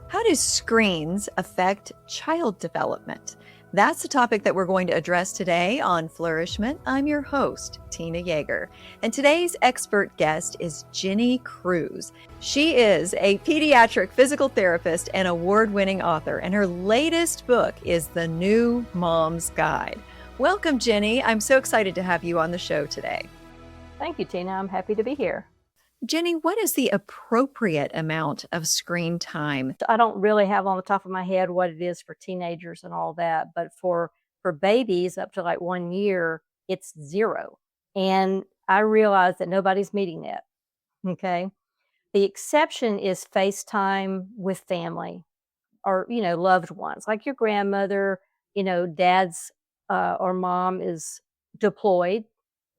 How do screens affect child development? That's the topic that we're going to address today on Flourish-Meant. I'm your host, Tina Yeager, and today's expert guest is Ginny Cruz. She is a pediatric physical therapist and award-winning author, and her latest book is The New Mom's Guide. Welcome, Ginny. I'm so excited to have you on the show today. Thank you, Tina. I'm happy to be here. Ginny, what is the appropriate amount of screen time? I don't really have on the top of my head what it is for teenagers and all that, but for babies up to like 1 year, it's 0. And I realize that nobody's meeting that. Okay. The exception is FaceTime with family or, loved ones, like your grandmother, dad's or mom is deployed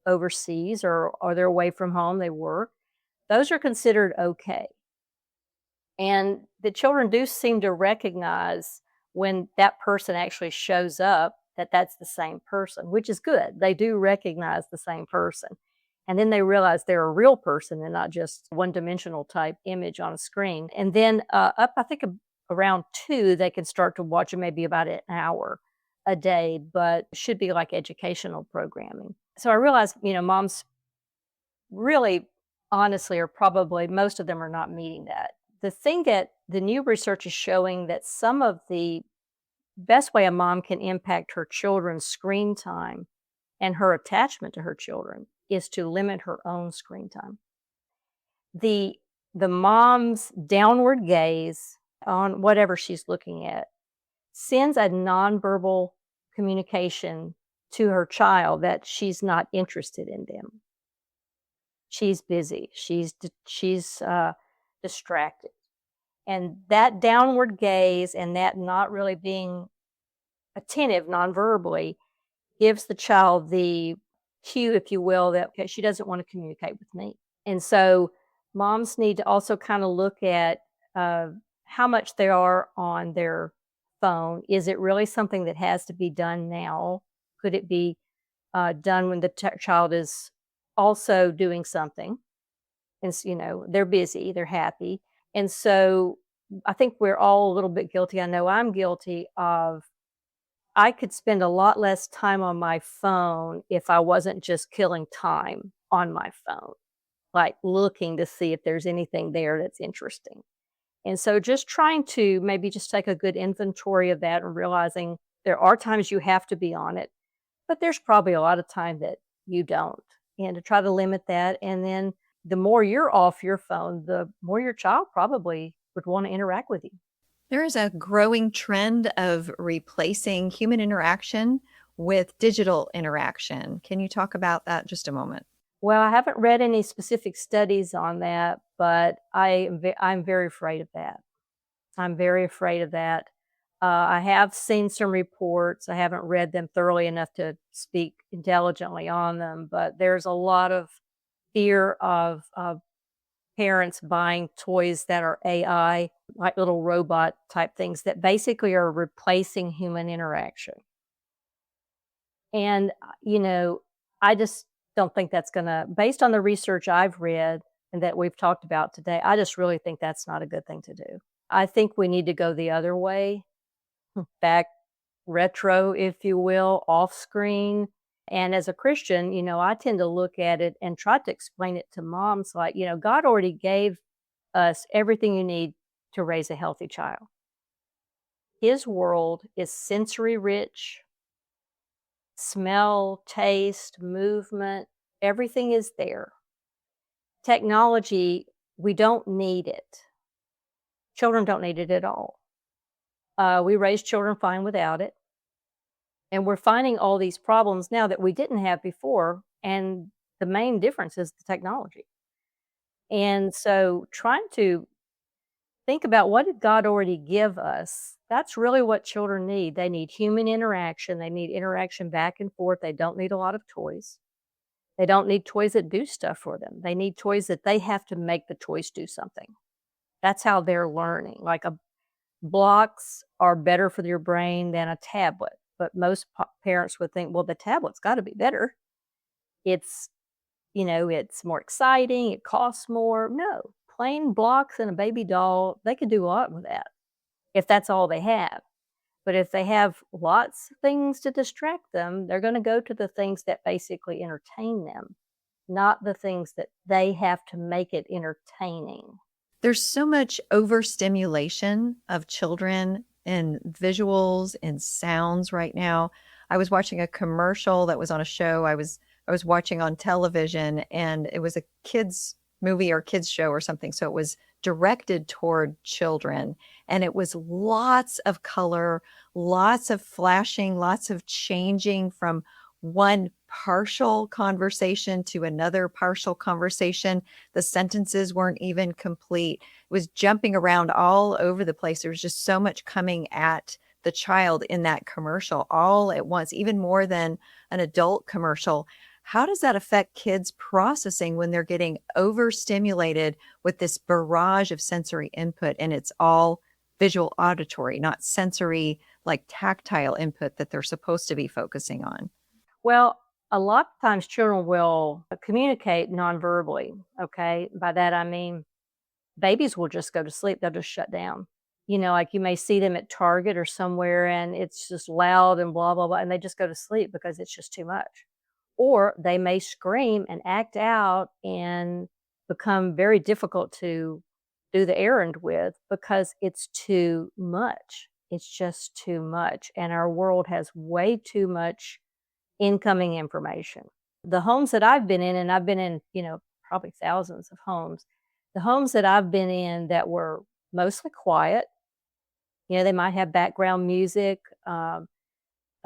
overseas or they're away from home, they work. Those are considered okay. And the children do seem to recognize when that person actually shows up that that's the same person, which is good. They do recognize the same person. And then they realize they're a real person and not just one-dimensional type image on a screen. And then up, I think around 2, they can start to watch it maybe about an hour a day, but should be like educational programming. So I realize, moms really honestly are probably, most of them are not meeting that. The thing that the new research is showing that some of the best way a mom can impact her children's screen time and her attachment to her children is to limit her own screen time. The mom's downward gaze on whatever she's looking at sends a nonverbal communication to her child that she's not interested in them. She's busy. She's distracted. And that downward gaze and that not really being attentive nonverbally gives the child the cue, if you will, that okay, she doesn't want to communicate with me. And so moms need to also kind of look at how much they are on their phone. Is it really something that has to be done now? Could it be done when the child is also doing something? And they're busy, they're happy. And so I think we're all a little bit guilty. I know I'm guilty of, I could spend a lot less time on my phone if I wasn't just killing time on my phone, like looking to see if there's anything there that's interesting. And so just trying to maybe just take a good inventory of that and realizing there are times you have to be on it, but there's probably a lot of time that you don't. And to try to limit that. And then the more you're off your phone, the more your child probably would want to interact with you. There is a growing trend of replacing human interaction with digital interaction. Can you talk about that just a moment? Well, I haven't read any specific studies on that, but I'm very afraid of that. I'm very afraid of that. I have seen some reports. I haven't read them thoroughly enough to speak intelligently on them, but there's a lot of fear of parents buying toys that are AI, like little robot type things that basically are replacing human interaction. And, I just don't think that's based on the research I've read and that we've talked about today, I just really think that's not a good thing to do. I think we need to go the other way, back retro, if you will, off screen. And as a Christian, I tend to look at it and try to explain it to moms like, God already gave us everything you need to raise a healthy child. His world is sensory rich, smell, taste, movement, everything is there. Technology, we don't need it. Children don't need it at all. We raise children fine without it. And we're finding all these problems now that we didn't have before. And the main difference is the technology. And so trying to think about what did God already give us? That's really what children need. They need human interaction. They need interaction back and forth. They don't need a lot of toys. They don't need toys that do stuff for them. They need toys that they have to make the toys do something. That's how they're learning. Like blocks are better for your brain than a tablet. But most parents would think, well, the tablet's got to be better. It's, it's more exciting. It costs more. No, plain blocks and a baby doll, they could do a lot with that. if that's all they have. But if they have lots of things to distract them, they're going to go to the things that basically entertain them, not the things that they have to make it entertaining. There's so much overstimulation of children in visuals and sounds right now. I was watching a commercial that was on a show I was watching on television, and it was a kids movie or kids show or something. So it was directed toward children, and it was lots of color, lots of flashing, lots of changing from one partial conversation to another partial conversation. The sentences weren't even complete. It was jumping around all over the place. There was just so much coming at the child in that commercial all at once, even more than an adult commercial. How does that affect kids' processing when they're getting overstimulated with this barrage of sensory input and it's all visual auditory, not sensory, like tactile input that they're supposed to be focusing on? Well, a lot of times children will communicate non-verbally. Okay. By that, I mean, babies will just go to sleep. They'll just shut down. Like you may see them at Target or somewhere and it's just loud and blah, blah, blah. And they just go to sleep because it's just too much. Or they may scream and act out and become very difficult to do the errand with because it's too much. It's just too much. And our world has way too much incoming information. The homes that I've been in, and I've been in, probably thousands of homes, the homes that I've been in that were mostly quiet, they might have background music,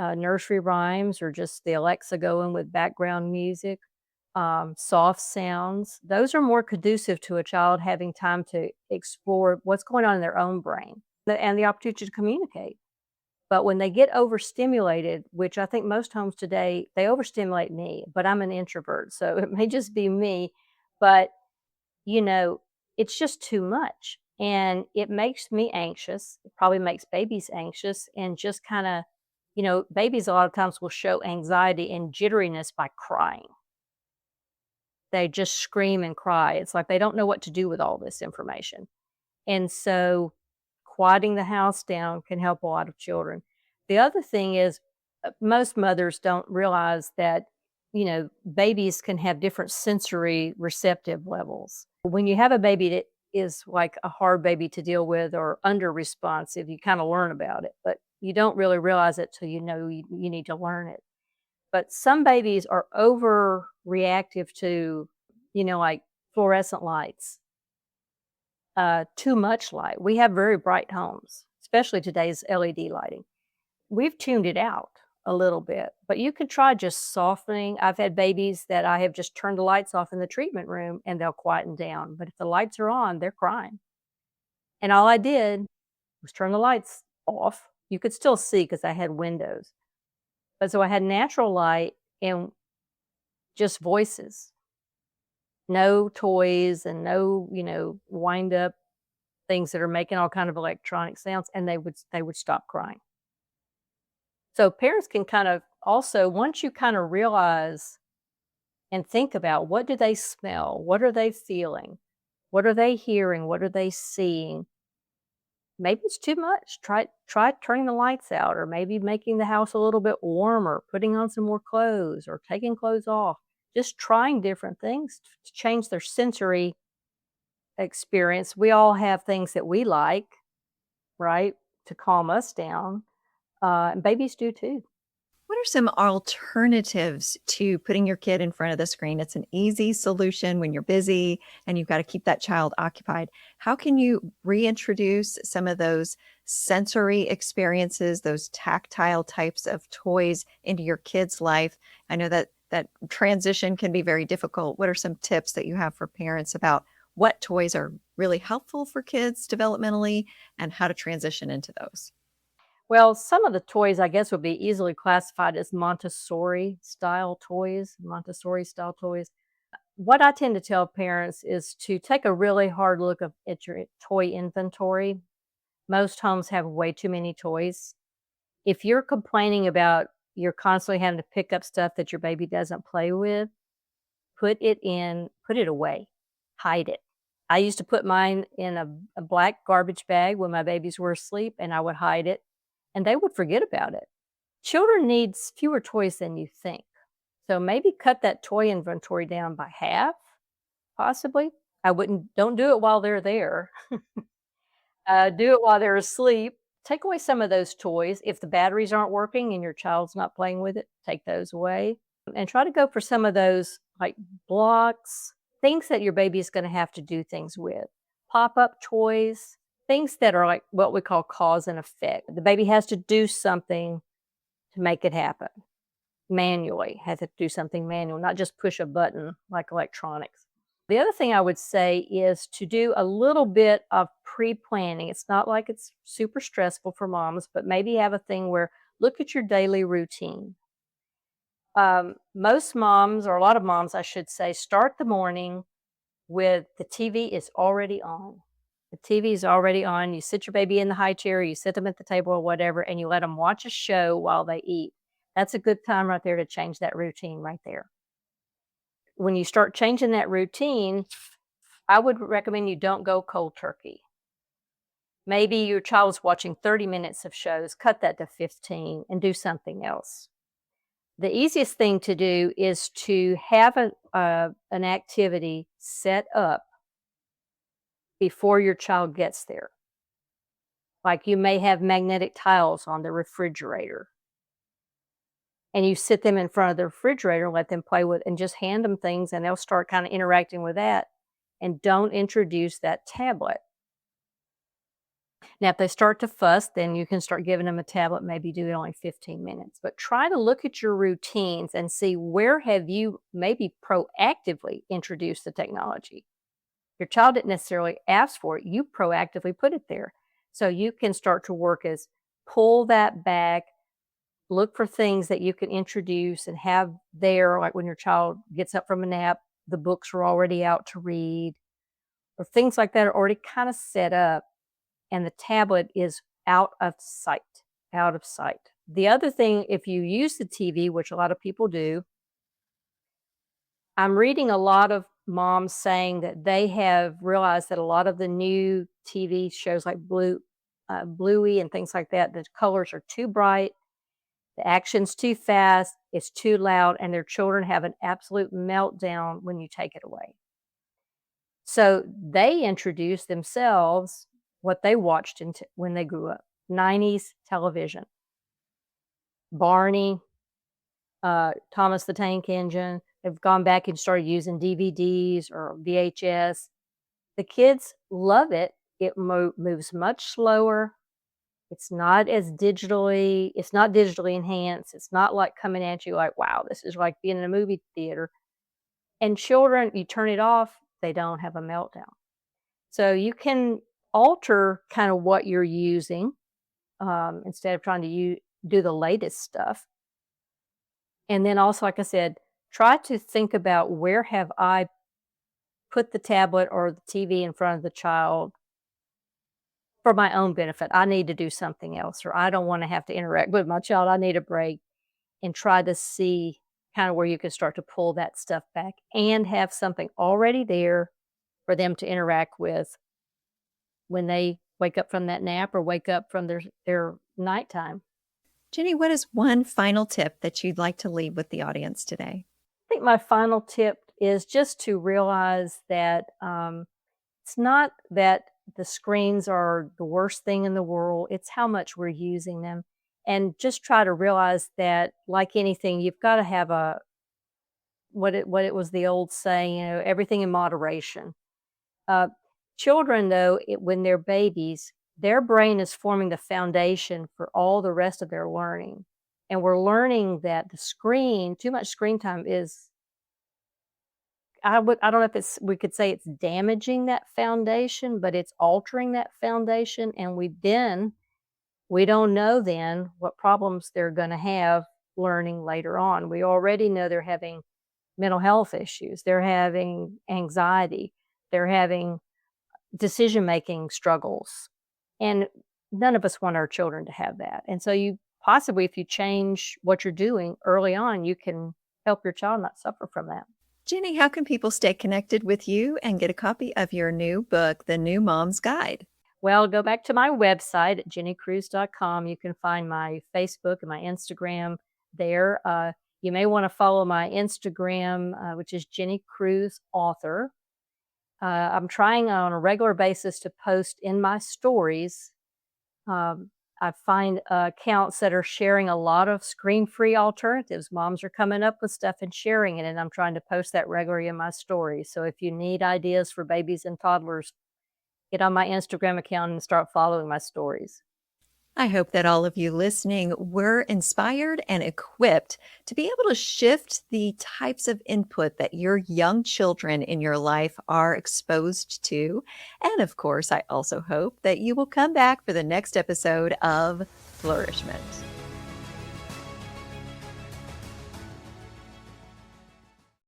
nursery rhymes, or just the Alexa going with background music, soft sounds. Those are more conducive to a child having time to explore what's going on in their own brain and the opportunity to communicate. But when they get overstimulated, which I think most homes today, they overstimulate me, but I'm an introvert, so it may just be me. But, you know, it's just too much. And it makes me anxious. It probably makes babies anxious and just kind of, babies a lot of times will show anxiety and jitteriness by crying. They just scream and cry. It's like they don't know what to do with all this information. And so quieting the house down can help a lot of children. The other thing is most mothers don't realize that, babies can have different sensory receptive levels. When you have a baby that is like a hard baby to deal with or under responsive, you kind of learn about it, but you don't really realize it till you need to learn it. But some babies are over reactive to, like fluorescent lights, too much light. We have very bright homes, especially today's LED lighting. We've tuned it out a little bit, but you can try just softening. I've had babies that I have just turned the lights off in the treatment room and they'll quieten down. But if the lights are on, they're crying. And all I did was turn the lights off. You could still see because I had windows. But so I had natural light and just voices, no toys and no, wind up things that are making all kind of electronic sounds, and they would stop crying. So parents can kind of also, once you kind of realize and think about what do they smell, what are they feeling, what are they hearing, what are they seeing, maybe it's too much. Try turning the lights out, or maybe making the house a little bit warmer, putting on some more clothes or taking clothes off. Just trying different things to change their sensory experience. We all have things that we like, right, to calm us down. And babies do too. What are some alternatives to putting your kid in front of the screen? It's an easy solution when you're busy and you've got to keep that child occupied. How can you reintroduce some of those sensory experiences, those tactile types of toys into your kid's life? I know that transition can be very difficult. What are some tips that you have for parents about what toys are really helpful for kids developmentally and how to transition into those? Well, some of the toys, I guess, would be easily classified as Montessori style toys. What I tend to tell parents is to take a really hard look at your toy inventory. Most homes have way too many toys. If you're complaining about you're constantly having to pick up stuff that your baby doesn't play with, put it away, hide it. I used to put mine in a black garbage bag when my babies were asleep, and I would hide it, and they would forget about it. Children need fewer toys than you think. So maybe cut that toy inventory down by half, possibly. Don't do it while they're there. Do it while they're asleep. Take away some of those toys. If the batteries aren't working and your child's not playing with it, take those away. And try to go for some of those like blocks, things that your baby is going to have to do things with. Pop up toys, things that are like what we call cause and effect. The baby has to do something to make it happen manually, has to do something manual, not just push a button like electronics. The other thing I would say is to do a little bit of pre-planning. It's not like it's super stressful for moms, but maybe have a thing where look at your daily routine. Most moms, or a lot of moms, I should say, start the morning with the TV is already on. The TV is already on. You sit your baby in the high chair, you sit them at the table or whatever, and you let them watch a show while they eat. That's a good time right there to change that routine right there. When you start changing that routine, I would recommend you don't go cold turkey. Maybe your child is watching 30 minutes of shows, cut that to 15 and do something else. The easiest thing to do is to have an activity set up before your child gets there. Like you may have magnetic tiles on the refrigerator. And you sit them in front of the refrigerator and let them play with, and just hand them things and they'll start kind of interacting with that. And don't introduce that tablet. Now, if they start to fuss, then you can start giving them a tablet, maybe do it only 15 minutes. But try to look at your routines and see where have you maybe proactively introduced the technology. Your child didn't necessarily ask for it. You proactively put it there. So you can start to work as pull that back, look for things that you can introduce and have there, like when your child gets up from a nap, the books are already out to read, or things like that are already kind of set up, and the tablet is out of sight, out of sight. The other thing, if you use the TV, which a lot of people do, I'm reading a lot of moms saying that they have realized that a lot of the new TV shows like Bluey and things like that, the colors are too bright, the action's too fast, it's too loud, and their children have an absolute meltdown when you take it away. So they introduced themselves what they watched when they grew up. 90s television. Barney, Thomas the Tank Engine. They've gone back and started using DVDs or VHS. The kids love it. It moves much slower. It's not digitally enhanced. It's not like coming at you like, wow, this is like being in a movie theater. And children, you turn it off, they don't have a meltdown. So you can alter kind of what you're using instead of trying to do the latest stuff. And then also, like I said, try to think about where have I put the tablet or the TV in front of the child for my own benefit. I need to do something else, or I don't want to have to interact with my child. I need a break, and try to see kind of where you can start to pull that stuff back and have something already there for them to interact with when they wake up from that nap or wake up from their nighttime. Ginny, what is one final tip that you'd like to leave with the audience today? I think my final tip is just to realize that it's not that the screens are the worst thing in the world. It's how much we're using them. And just try to realize that, like anything, you've got to have what it was the old saying, everything in moderation. Children, though, when they're babies, their brain is forming the foundation for all the rest of their learning. And we're learning that too much screen time is, I don't know if we could say it's damaging that foundation, but it's altering that foundation. And we don't know then what problems they're going to have learning later on. We already know they're having mental health issues. They're having anxiety. They're having decision-making struggles. And none of us want our children to have that. And so if you change what you're doing early on, you can help your child not suffer from that. Ginny, how can people stay connected with you and get a copy of your new book, The New Mom's Guide? Well, go back to my website at ginnycruz.com. You can find my Facebook and my Instagram there. You may want to follow my Instagram, which is Ginny Cruz Author. I'm trying on a regular basis to post in my stories. I find accounts that are sharing a lot of screen-free alternatives. Moms are coming up with stuff and sharing it, and I'm trying to post that regularly in my stories. So if you need ideas for babies and toddlers, get on my Instagram account and start following my stories. I hope that all of you listening were inspired and equipped to be able to shift the types of input that your young children in your life are exposed to. And of course, I also hope that you will come back for the next episode of Flourishment.